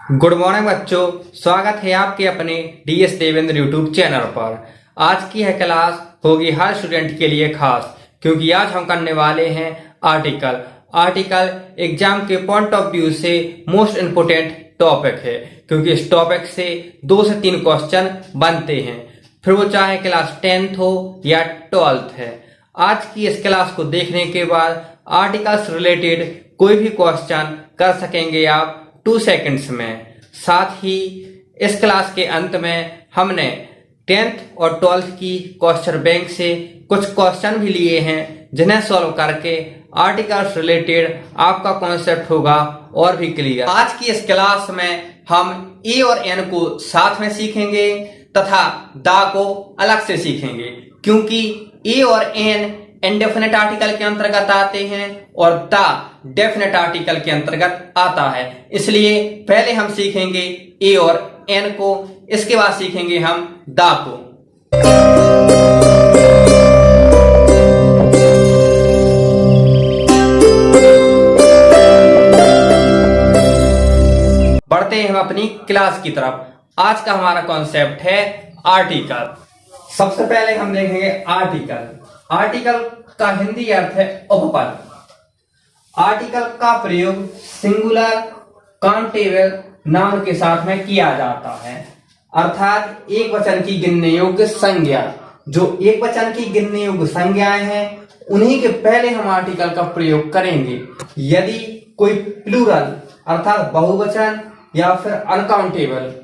Good morning बच्चों, स्वागत है आपके अपने DS देवेंद्र यूट्यूब चैनल पर। आज की यह क्लास होगी हर स्टूडेंट के लिए खास, क्योंकि आज हम करने वाले हैं आर्टिकल एग्जाम के पॉइंट ऑफ व्यू से मोस्ट इम्पोर्टेंट टॉपिक है, क्योंकि इस टॉपिक से 2 से 3 क्वेश्चन बनते हैं, फिर वो चाहे क्लास 10th हो या 12th है। आज की इस क्लास को देखने के बाद आर्टिकल से रिलेटेड कोई भी क्वेश्चन कर सकेंगे आप 2 सेकंड्स में। साथ ही इस क्लास के अंत में हमने 10th और 12th की क्वेश्चन बैंक से कुछ क्वेश्चन भी लिए हैं, जिन्हें सॉल्व करके आर्टिकल से रिलेटेड आपका कॉन्सेप्ट होगा और भी क्लियर। आज की इस क्लास में हम ए और एन को साथ में सीखेंगे तथा दा को अलग से सीखेंगे, क्योंकि ए और एन इंडेफिनिट आर्टिकल के अंतर्गत आते हैं और द डेफिनेट आर्टिकल के अंतर्गत आता है। इसलिए पहले हम सीखेंगे ए और एन को, इसके बाद सीखेंगे हम द को। बढ़ते हैं हम अपनी क्लास की तरफ। आज का हमारा कॉन्सेप्ट है आर्टिकल। सबसे पहले हम देखेंगे आर्टिकल का हिंदी अर्थ है उपपद। आर्टिकल का प्रयोग सिंगुलर काउंटेबल नाउन के साथ में किया जाता है, अर्थात एक वचन की गिनने योग्य संज्ञा। जो एक वचन की गिनने योग्य संज्ञाएं हैं उन्हीं के पहले हम आर्टिकल का प्रयोग करेंगे। यदि कोई प्लूरल अर्थात बहुवचन या फिर अनकाउंटेबल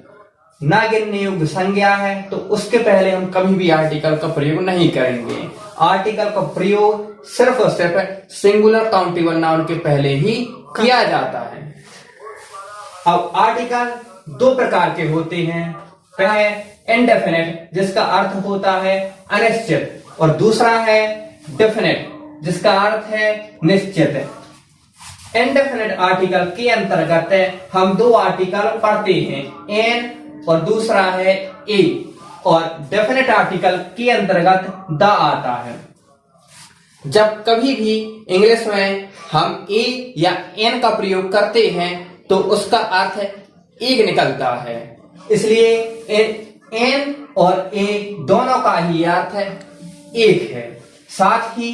ना गिनने योग्य संज्ञा है तो उसके पहले हम कभी भी आर्टिकल का प्रयोग नहीं करेंगे। आर्टिकल का प्रयोग सिर्फ और सिर्फ सिंगुलर काउंटेबल नाउन के पहले ही किया जाता है। अब आर्टिकल 2 प्रकार के होते हैं। पहला है इनडेफिनिट, जिसका अर्थ होता है अनिश्चित, और दूसरा है डेफिनिट, जिसका अर्थ है निश्चित। इनडेफिनिट आर्टिकल के अंतर्गत हम 2 आर्टिकल पढ़ते हैं, एन और दूसरा है ए, और डेफिनेट आर्टिकल के अंतर्गत द आता है। जब कभी भी इंग्लिश में हम ए या एन का प्रयोग करते हैं तो उसका अर्थ एक निकलता है, इसलिए एन और ए दोनों का ही अर्थ एक है। साथ ही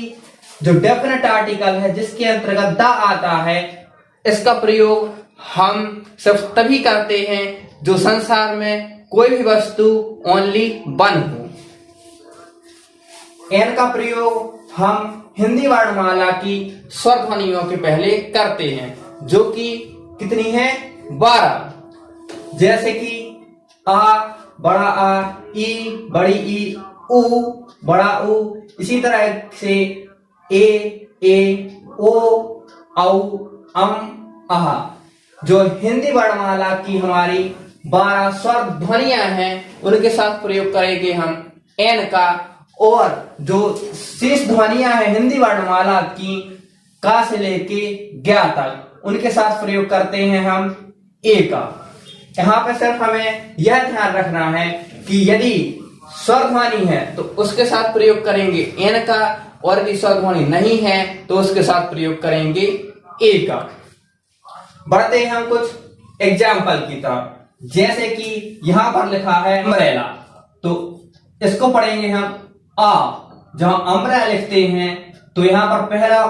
जो डेफिनेट आर्टिकल है जिसके अंतर्गत द आता है, इसका प्रयोग हम सिर्फ तभी करते हैं जो संसार में कोई भी वस्तु ओनली 1 हो। एन का प्रयोग हम हिंदी वर्णमाला की स्वर ध्वनियों के पहले करते हैं, जो कि कितनी है 12, जैसे कि आ बड़ा आ, ई बड़ी ई, उ बड़ा उ। इसी तरह से ए ओ औ अम आहा। जो हिंदी वर्णमाला की हमारी 12 स्वर ध्वनियां हैं उनके साथ प्रयोग करेंगे हम एन का, और जो शेष ध्वनियां हैं हिंदी वर्णमाला की का से लेके ज्ञा तक, उनके साथ प्रयोग करते हैं हम ए का। यहाँ पे सिर्फ हमें यह ध्यान रखना है कि यदि स्वर ध्वनि है तो उसके साथ प्रयोग करेंगे एन का, और यदि स्वर ध्वनि नहीं है तो उसके साथ प्रयोग करेंगे ए का। बढ़ते हैं हम कुछ एग्जाम्पल की तरफ। जैसे कि यहां पर लिखा है अम्ब्रेला, तो इसको पढ़ेंगे हम आ। जहां अम्ब्रेला लिखते हैं तो यहां पर पहला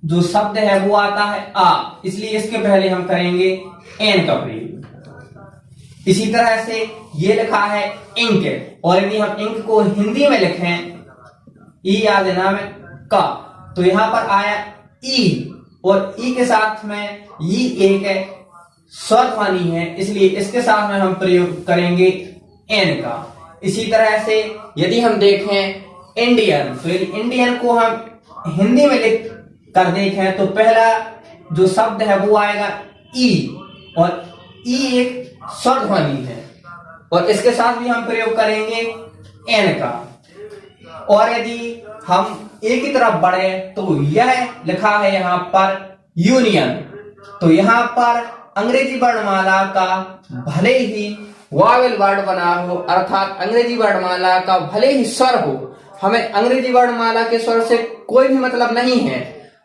जो शब्द है वो आता है आ, इसलिए इसके पहले हम करेंगे एन का प्रयोग। इसी तरह से ये लिखा है इंक, और यदि हम इंक को हिंदी में लिखें ई याद देना में का, तो यहां पर आया ई, और ई के साथ में ई एक स्वर ध्वनि है, इसलिए इसके साथ में हम प्रयोग करेंगे एन का। इसी तरह से यदि हम देखें इंडियन, तो इंडियन को हम हिंदी में लिख कर देखें तो पहला जो शब्द है वो आएगा ई, और ई एक स्वर ध्वनि है, और इसके साथ भी हम प्रयोग करेंगे एन का। और यदि हम ए की तरफ बढ़े तो यह लिखा है यहाँ पर यूनियन, तो यहाँ पर अंग्रेजी वर्णमाला का भले ही वावेल वर्ड बना हो, अर्थात अंग्रेजी वर्णमाला का भले ही स्वर हो, हमें अंग्रेजी वर्णमाला के स्वर से कोई भी मतलब नहीं है।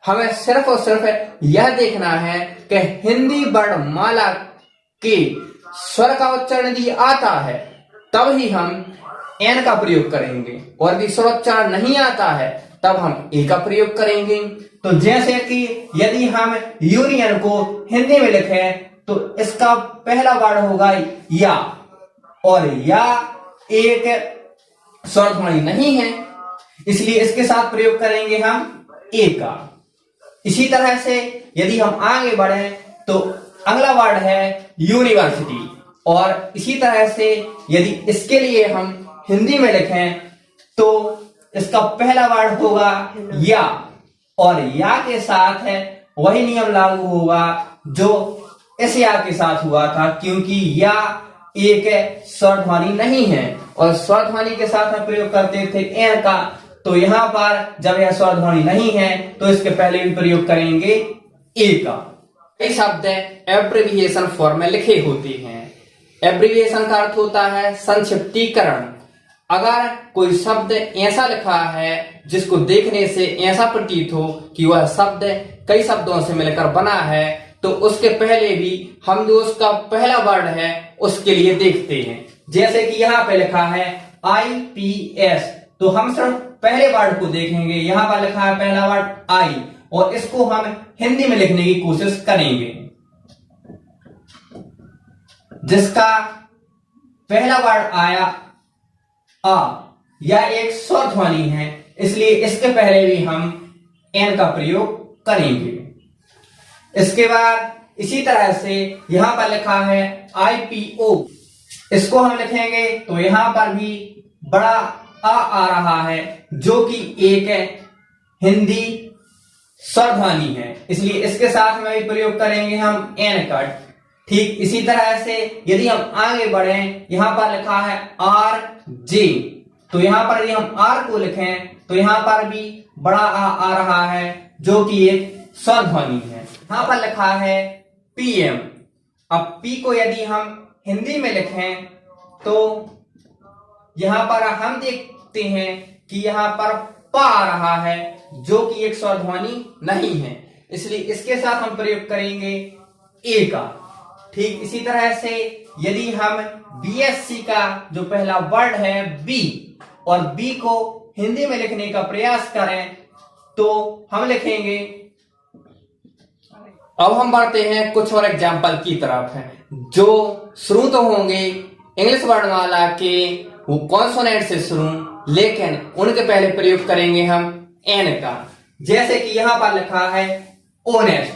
हमें सिर्फ और सिर्फ यह देखना है कि हिंदी वर्णमाला के स्वर का उच्चारण यदि आता है तब ही हम एन का प्रयोग करेंगे, और यदि स्वरोच्चारण नहीं आता है तब हम ए का प्रयोग करेंगे। तो जैसे कि यदि हम यूनियन को हिंदी में लिखें तो इसका पहला वर्ड होगा या, और या एक स्वर ध्वनि नहीं है, इसलिए इसके साथ प्रयोग करेंगे हम ए का। इसी तरह से यदि हम आगे बढ़े तो अगला वर्ड है यूनिवर्सिटी, और इसी तरह से यदि इसके लिए हम हिंदी में लिखें तो इसका पहला वर्ड होगा या, और या के साथ है वही नियम लागू होगा जो इस या के साथ हुआ था, क्योंकि या एक स्वर ध्वनि नहीं है और स्वर ध्वनि के साथ हम प्रयोग करते थे एन का। तो यहां पर जब यह स्वर ध्वनि नहीं है तो इसके पहले भी प्रयोग करेंगे ए का। ये शब्द एब्रिविएशन फॉर्म में लिखे होते हैं। एब्रिविएशन का अर्थ होता है संक्षिप्तीकरण। अगर कोई शब्द ऐसा लिखा है जिसको देखने से ऐसा प्रतीत हो कि वह शब्द कई शब्दों से मिलकर बना है, तो उसके पहले भी हम जो उसका पहला वर्ड है उसके लिए देखते हैं। जैसे कि यहाँ पे लिखा है IPS, तो हम सिर्फ पहले वर्ड को देखेंगे। यहाँ पर लिखा है पहला वर्ड आई, और इसको हम हिंदी में लिखने की कोशिश करेंगे, जिसका पहला वर्ड आया आ, यह एक स्वर ध्वनि है, इसलिए इसके पहले भी हम एन का प्रयोग करेंगे। इसके बाद इसी तरह से यहां पर लिखा है IPO, इसको हम लिखेंगे तो यहां पर भी बड़ा आ रहा है, जो कि एक हिंदी स्वर ध्वनि है, इसलिए इसके साथ में भी प्रयोग करेंगे हम एन का। ठीक इसी तरह से यदि हम आगे बढ़े, यहां पर लिखा है RJ, तो यहां पर यदि हम आर को लिखें तो यहां पर भी बड़ा आ रहा है, जो कि एक स्वर ध्वनि है। यहां पर लिखा है PM, अब P को यदि हम हिंदी में लिखें तो यहां पर हम देखते हैं कि यहां पर पा आ रहा है, जो कि एक स्वर ध्वनि नहीं है, इसलिए इसके साथ हम प्रयोग करेंगे ए का। ठीक इसी तरह से यदि हम BSc का जो पहला वर्ड है बी, और बी को हिंदी में लिखने का प्रयास करें तो हम लिखेंगे। अब हम बढ़ते हैं कुछ और एग्जाम्पल की तरफ है, जो शुरू तो होंगे इंग्लिश वर्णमाला के वो कॉन्सोनेंट से शुरू, लेकिन उनके पहले प्रयोग करेंगे हम एन का। जैसे कि यहां पर लिखा है ओनेस्ट,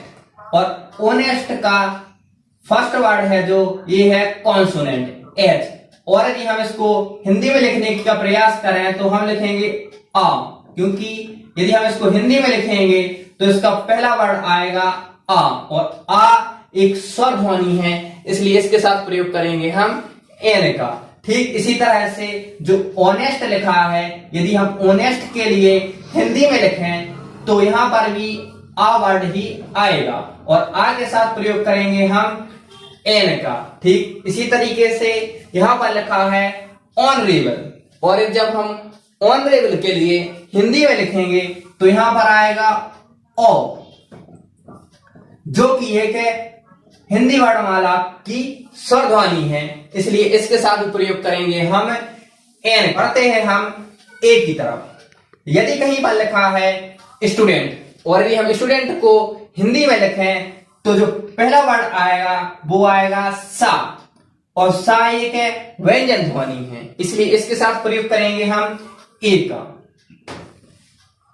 और ओनेस्ट का फर्स्ट वर्ड है जो ये है कॉन्सोनेंट एच, और यदि हम इसको हिंदी में लिखने का प्रयास करें तो हम लिखेंगे आ, क्योंकि यदि हम इसको हिंदी में लिखेंगे तो इसका पहला वर्ड आएगा आ, और आ एक स्वर ध्वनि है, इसलिए इसके साथ प्रयोग करेंगे हम एन का। ठीक इसी तरह से जो ऑनेस्ट लिखा है, यदि हम ऑनेस्ट के लिए हिंदी में लिखें तो यहां पर भी आ वर्ड ही आएगा, और आ के साथ प्रयोग करेंगे हम एन का। ठीक इसी तरीके से यहां पर लिखा है ऑनरेबल, और जब हम ऑनरेबल के लिए हिंदी में लिखेंगे तो यहां पर आएगा ओ, जो कि एक हिंदी वर्णमाला की स्वर ध्वनि है, इसलिए इसके साथ प्रयोग करेंगे हम एन। बढ़ते हैं हम ए की तरफ। यदि कहीं पर लिखा है स्टूडेंट, और यदि हम स्टूडेंट को हिंदी में लिखें तो जो पहला वर्ड आएगा वो आएगा सा, और सा एक व्यंजन ध्वनि है, इसलिए इसके साथ प्रयोग करेंगे हम ए का।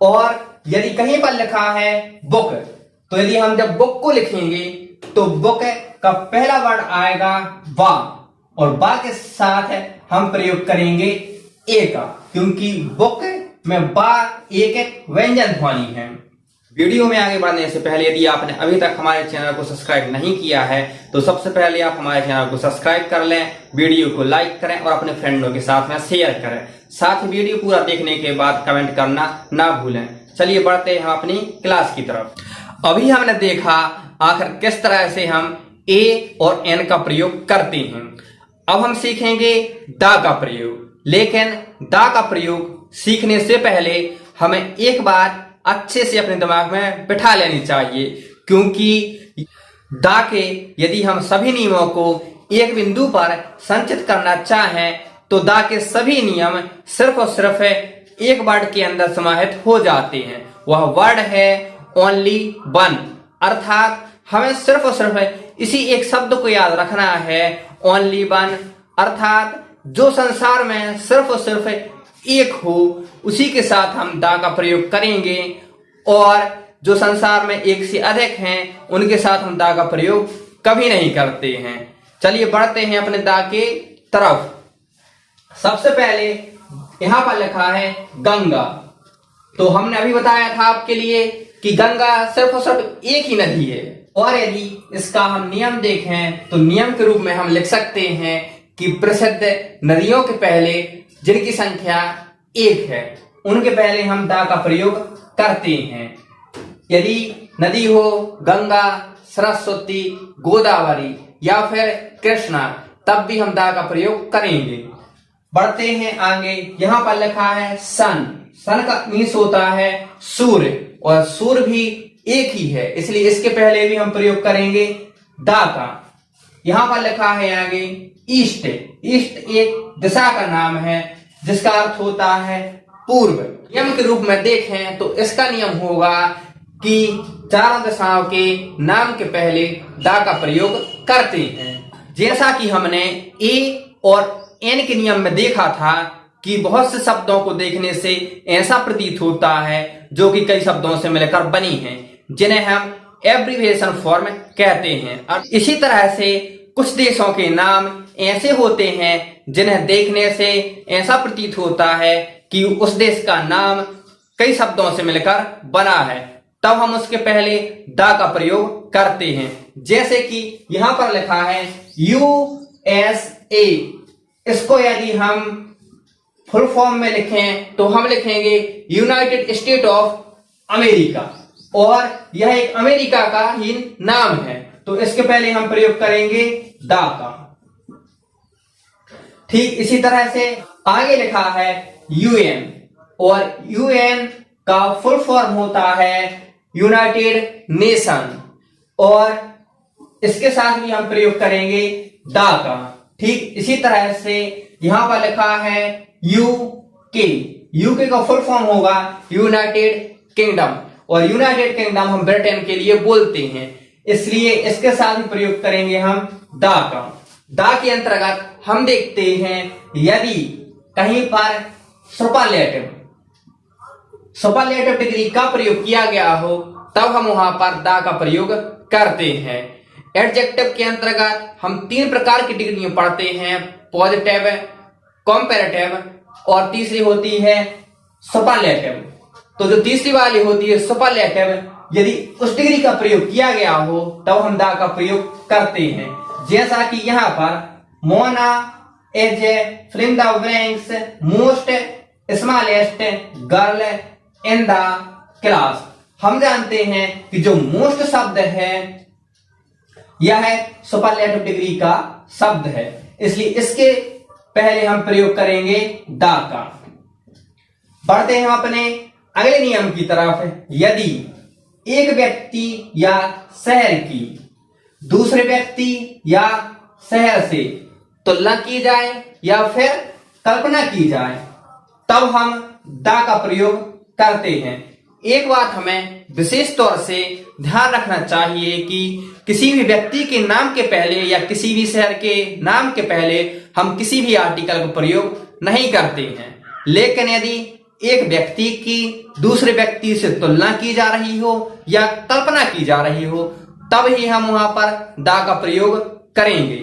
और यदि कहीं पर लिखा है बुक, तो यदि हम जब बुक को लिखेंगे तो बुक का पहला वर्ड आएगा बा, और बा के साथ हम प्रयोग करेंगे ए का, क्योंकि बुक में बा एक व्यंजन ध्वनि है। वीडियो में आगे बढ़ने से पहले यदि आपने अभी तक हमारे चैनल को सब्सक्राइब नहीं किया है तो सबसे पहले आप हमारे चैनल को सब्सक्राइब कर लें, वीडियो को लाइक करें और अपने फ्रेंडों के साथ में शेयर करें। साथ ही वीडियो पूरा देखने के बाद कमेंट करना ना भूलें। चलिए बढ़ते हैं अपनी क्लास की तरफ। अभी हमने देखा आखिर किस तरह से हम ए और एन का प्रयोग करते हैं। अब हम सीखेंगे दा का प्रयोग, लेकिन दा का प्रयोग सीखने से पहले हमें एक बार अच्छे से अपने दिमाग में बिठा लेनी चाहिए, क्योंकि दा के यदि हम सभी नियमों को एक बिंदु पर संचित करना चाहें तो दा के सभी नियम सिर्फ और सिर्फ एक वर्ड के अंदर समाहित हो जाते हैं। वह वर्ड है ओनली वन, अर्थात हमें सिर्फ और सिर्फ इसी एक शब्द को याद रखना है, ओनली वन, अर्थात जो संसार में सिर्फ और सिर्फ एक हो उसी के साथ हम दा का प्रयोग करेंगे, और जो संसार में एक से अधिक हैं उनके साथ हम दा का प्रयोग कभी नहीं करते हैं। चलिए बढ़ते हैं अपने दा के तरफ। सबसे पहले यहां पर लिखा है गंगा। तो हमने अभी बताया था आपके लिए कि गंगा सिर्फ और सिर्फ एक ही नदी है, और यदि इसका हम नियम देखें तो नियम के रूप में हम लिख सकते हैं कि प्रसिद्ध नदियों के पहले जिनकी संख्या एक है उनके पहले हम दा का प्रयोग करते हैं। यदि नदी हो गंगा, सरस्वती, गोदावरी या फिर कृष्णा, तब भी हम दा का प्रयोग करेंगे। बढ़ते हैं आगे। यहां पर लिखा है सन। सन का मीन्स होता है सूर्य, और सूर्य भी एक ही है, इसलिए इसके पहले भी हम प्रयोग करेंगे दा का। यहां पर लिखा है आगे ईस्ट। ईस्ट एक दिशा का नाम है जिसका अर्थ होता है पूर्व। नियम के रूप में देखें तो इसका नियम होगा कि चारों दिशाओं के नाम के पहले दा का प्रयोग करते हैं। जैसा कि हमने ए और एन के नियम में देखा था कि बहुत से शब्दों को देखने से ऐसा प्रतीत होता है जो कि कई शब्दों से मिलकर बनी हैं, जिन्हें हम एब्रिविएशन फॉर्म कहते हैं। और इसी तरह से कुछ देशों के नाम ऐसे होते हैं जिन्हें देखने से ऐसा प्रतीत होता है कि उस देश का नाम कई शब्दों से मिलकर बना है, तब हम उसके पहले दा का प्रयोग करते हैं। जैसे कि यहां पर लिखा है USA। इसको यदि हम फुल फॉर्म में लिखें तो हम लिखेंगे यूनाइटेड स्टेट ऑफ अमेरिका, और यह एक अमेरिका का ही नाम है, तो इसके पहले हम प्रयोग करेंगे दा का। ठीक इसी तरह से आगे लिखा है UN, और UN का फुल फॉर्म होता है यूनाइटेड नेशन, और इसके साथ भी हम प्रयोग करेंगे दा का। ठीक इसी तरह से यहां पर लिखा है UK। UK का फुल फॉर्म होगा यूनाइटेड किंगडम, और यूनाइटेड किंगडम हम ब्रिटेन के लिए बोलते हैं, इसलिए इसके साथ ही प्रयोग करेंगे हम दा का। दा के अंतर्गत हम देखते हैं यदि कहीं पर सुपरलेटिव डिग्री का प्रयोग किया गया हो तब हम वहां पर दा का प्रयोग करते हैं। एडजेक्टिव के अंतर्गत हम 3 प्रकार की डिग्रियां पढ़ते हैं, पॉजिटिव, कंपैरेटिव और तीसरी होती है सुपरलेटिव। तो जो तीसरी वाली होती है सुपरलेटिव, यदि उस डिग्री का प्रयोग किया गया हो तब हम दा का प्रयोग करते हैं। जैसा कि यहाँ पर Mona is filling the blanks most smallest girl in the class. हम जानते हैं कि जो मोस्ट शब्द है यह सुपरलेटिव डिग्री का शब्द है, इसलिए इसके पहले हम प्रयोग करेंगे दा का। बढ़ते हैं अपने अगले नियम की तरफ। यदि एक व्यक्ति या शहर की दूसरे व्यक्ति या शहर से तुलना की जाए या फिर कल्पना की जाए तब हम दा का प्रयोग करते हैं। एक बात हमें विशेष तौर से ध्यान रखना चाहिए कि किसी भी व्यक्ति के नाम के पहले या किसी भी शहर के नाम के पहले हम किसी भी आर्टिकल का प्रयोग नहीं करते हैं, लेकिन यदि एक व्यक्ति की दूसरे व्यक्ति से तुलना की जा रही हो या कल्पना की जा रही हो तब ही हम वहां पर दा का प्रयोग करेंगे।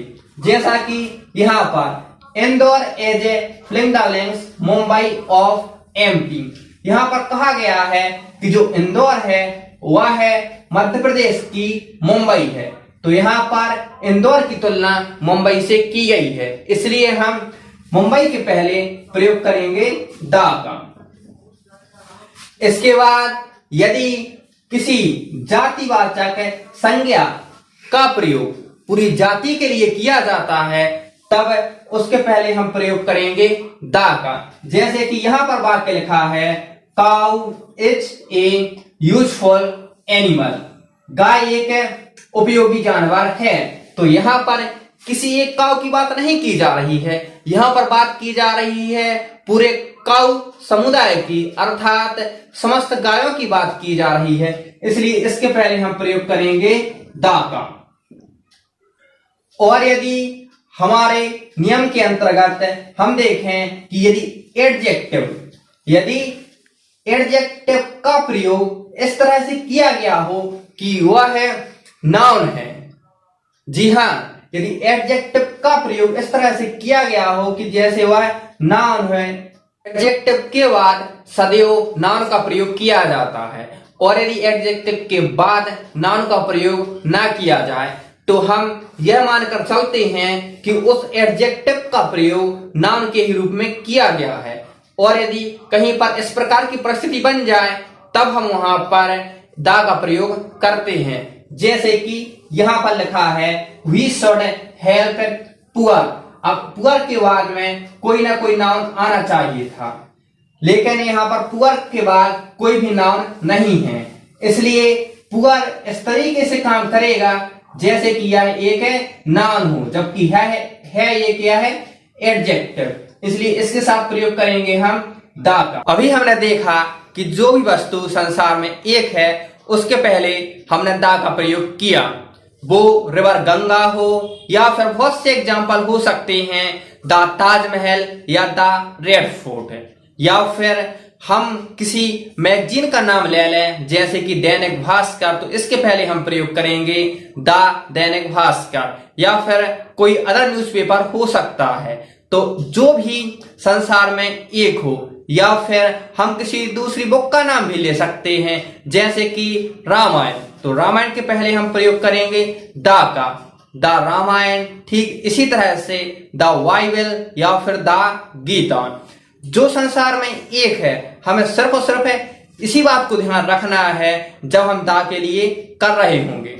जैसा कि यहाँ पर Indore as a filling the links Mumbai of MP। यहाँ पर कहा गया है कि जो इंदौर है वह है मध्य प्रदेश की मुंबई है, तो यहाँ पर इंदौर की तुलना मुंबई से की गई है, इसलिए हम मुंबई के पहले प्रयोग करेंगे दा का। इसके बाद यदि किसी जातिवाचक संज्ञा का प्रयोग पूरी जाति के लिए किया जाता है तब उसके पहले हम प्रयोग करेंगे दा का। जैसे कि यहां पर वाक्य लिखा है cow is a useful animal. गाय एक उपयोगी जानवर है। तो यहाँ पर किसी एक काऊ की बात नहीं की जा रही है, यहाँ पर बात की जा रही है पूरे काऊ समुदाय की, अर्थात समस्त गायों की बात की जा रही है। इसलिए इसके पहले हम प्रयोग करेंगे दा का। और यदि हमारे नियम के अंतर्गत हम देखें कि यदि एडजेक्टिव का प्रयोग इस तरह से किया गया हो कि वह नाउन है, जी हाँ, यदि एडजेक्टिव का प्रयोग इस तरह से किया गया हो कि जैसे वह नाउन है, एडजेक्टिव के बाद सदैव नाउन का प्रयोग किया जाता है, और यदि एडजेक्टिव के बाद नाउन का प्रयोग ना किया जाए तो हम यह मानकर चलते हैं कि उस एडजेक्टिव का प्रयोग नाउन के ही रूप में किया गया है। और यदि कहीं पर इस प्रकार की परिस्थिति बन जाए तब हम वहां पर दा का प्रयोग करते हैं। जैसे कि यहां पर लिखा है वी शुड हेल्प पुअर। अब पुअर के बाद में कोई ना कोई नाउन आना चाहिए था, लेकिन यहाँ पर पुअर के बाद कोई भी नाउन नहीं है, इसलिए पुअर इस तरीके से काम करेगा जैसे कि यह एक नाउन हो, जबकि है ये क्या है, एडजेक्टिव। इसलिए इसके साथ प्रयोग करेंगे हम दा का। अभी हमने देखा कि जो भी वस्तु संसार में एक है उसके पहले हमने दा का प्रयोग किया, वो रिवर गंगा हो या फिर बहुत से एग्जाम्पल हो सकते हैं, द ताजमहल या द रेड फोर्ट, या फिर हम किसी मैगजीन का नाम ले लें जैसे कि दैनिक भास्कर, तो इसके पहले हम प्रयोग करेंगे द दैनिक भास्कर, या फिर कोई अदर न्यूज़पेपर हो सकता है। तो जो भी संसार में एक हो, या फिर हम किसी दूसरी बुक का नाम भी ले सकते हैं जैसे कि रामायण, तो रामायण के पहले हम प्रयोग करेंगे दा का, द रामायण। ठीक इसी तरह से द बाइबल या फिर द गीता। जो संसार में एक है, हमें सिर्फ और सिर्फ इसी बात को ध्यान रखना है जब हम दा के लिए कर रहे होंगे।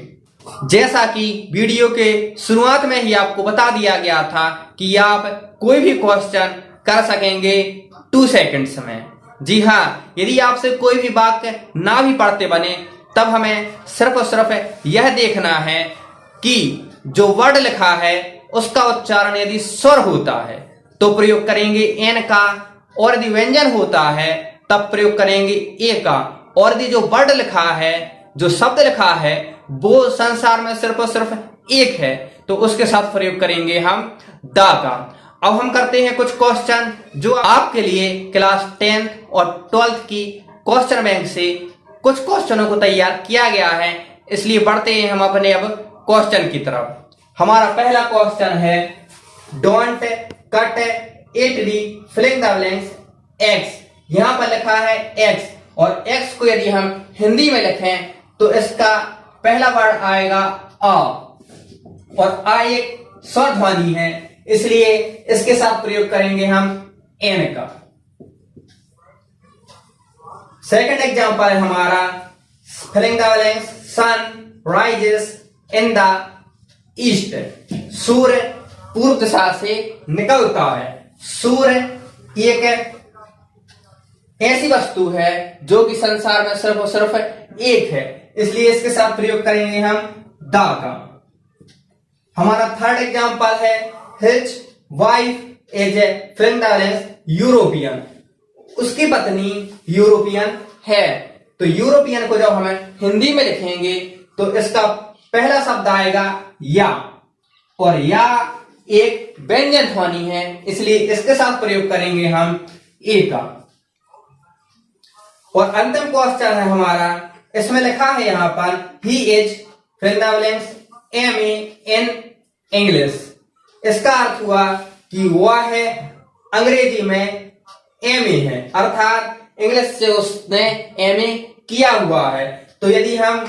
जैसा कि वीडियो के शुरुआत में ही आपको बता दिया गया था कि आप कोई भी क्वेश्चन कर सकेंगे 2 सेकंड्स में। जी हाँ, यदि आपसे कोई भी वाक्य ना भी पढ़ते बने तब हमें सिर्फ और सिर्फ यह देखना है कि जो वर्ड लिखा है उसका उच्चारण यदि स्वर होता है तो प्रयोग करेंगे एन का, और यदि व्यंजन होता है तब प्रयोग करेंगे ए का, और यदि जो वर्ड लिखा है, जो शब्द लिखा है वो संसार में सिर्फ और सिर्फ एक है तो उसके साथ प्रयोग करेंगे हम दा का। अब हम करते हैं कुछ क्वेश्चन जो आपके लिए क्लास 10th और 12th की क्वेश्चन बैंक से कुछ क्वेश्चनों को तैयार किया गया है, इसलिए बढ़ते हैं हम अपने अब क्वेश्चन की तरफ। हमारा पहला क्वेश्चन है don't cut it the filling the blanks X. यहां पर लिखा है एक्स, और एक्स को यदि हम हिंदी में लिखें तो इसका पहला वर्ड आएगा आ, और आ एक स्वर ध्वनि है, इसलिए इसके साथ प्रयोग करेंगे हम एन का। सेकंड एग्जांपल है हमारा filling the blanks sun rises in the east. सूर्य पूर्व दिशा से निकलता है। सूर्य एक ऐसी वस्तु है जो कि संसार में सिर्फ और सिर्फ एक है, इसलिए इसके साथ प्रयोग करेंगे हम दा का। हमारा थर्ड एग्जांपल है his wife is a filling the blanks European. उसकी पत्नी यूरोपियन है। तो यूरोपियन को जब हमें हिंदी में लिखेंगे तो इसका पहला शब्द आएगा या, और या एक व्यंजन ध्वनि है, इसलिए इसके साथ प्रयोग करेंगे हम ए का। और अंतिम क्वेश्चन है हमारा, इसमें लिखा है यहां पर he is filling the blanks MA in English. इसका अर्थ हुआ कि वह है अंग्रेजी में MA है, अर्थात इंग्लिश से उसने MA किया हुआ है। तो यदि हम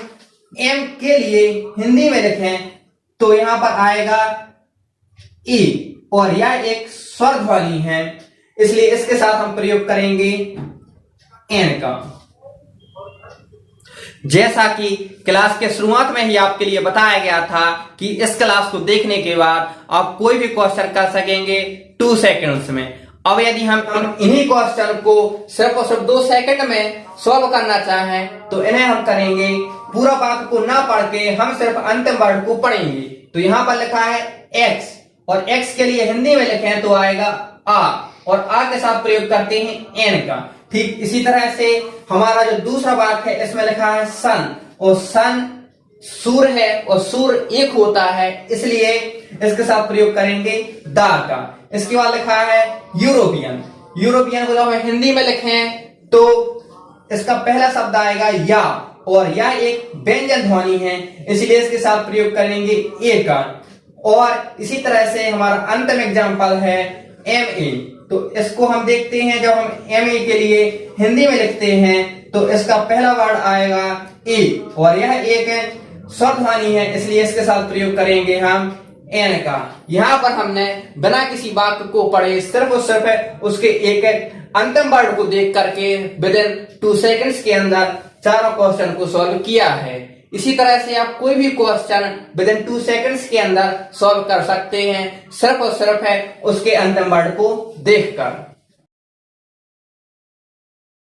M के लिए हिंदी में लिखें तो यहां पर आएगा E, और यह एक स्वर ध्वनि है, इसलिए इसके साथ हम प्रयोग करेंगे एन का। जैसा कि क्लास के शुरुआत में ही आपके लिए बताया गया था कि इस क्लास को देखने के बाद आप कोई भी क्वेश्चन कर सकेंगे 2 सेकंड्स में। अब यदि हम इन्हीं क्वेश्चन को सिर्फ और सिर्फ 2 सेकंड में सॉल्व करना चाहें तो इन्हें हम करेंगे पूरा वाक्य को ना पढ़ के हम सिर्फ अंतिम वर्ड को पढ़ेंगे। तो यहाँ पर लिखा है x और x के लिए हिंदी में लिखें तो आएगा आ और आ के साथ प्रयोग करते हैं एन का। ठीक इसी तरह से हमारा जो दूसरा वाक्य है इसमें लिखा है सन और सन सूर्य है और सूर्य एक होता है इसलिए इसके साथ प्रयोग करेंगे दा का। इसके बाद लिखा है यूरोपियन। यूरोपियन को जब हम हिंदी में लिखें तो इसका पहला शब्द आएगा या और यह एक व्यंजन ध्वनि है इसलिए इसके साथ प्रयोग करेंगे ए का। और इसी तरह से हमारा अंतिम एग्जाम्पल है एम ए। तो इसको हम देखते हैं जब हम एम ए के लिए हिंदी में लिखते हैं तो इसका पहला वर्ड आएगा ए और यह एक स्वर ध्वनि है इसलिए इसके साथ प्रयोग करेंगे हम एन का। यहाँ पर हमने बिना किसी वाक्य को पढ़े सिर्फ और सिर्फ उसके एक अंतिम वर्ड को देख करके विदिन 2 सेकंड्स के अंदर चारों क्वेश्चन को सॉल्व किया है। इसी तरह से आप कोई भी क्वेश्चन विदिन 2 सेकंड्स के अंदर सॉल्व कर सकते हैं सिर्फ और सिर्फ है उसके अंतिम वर्ड को देखकर।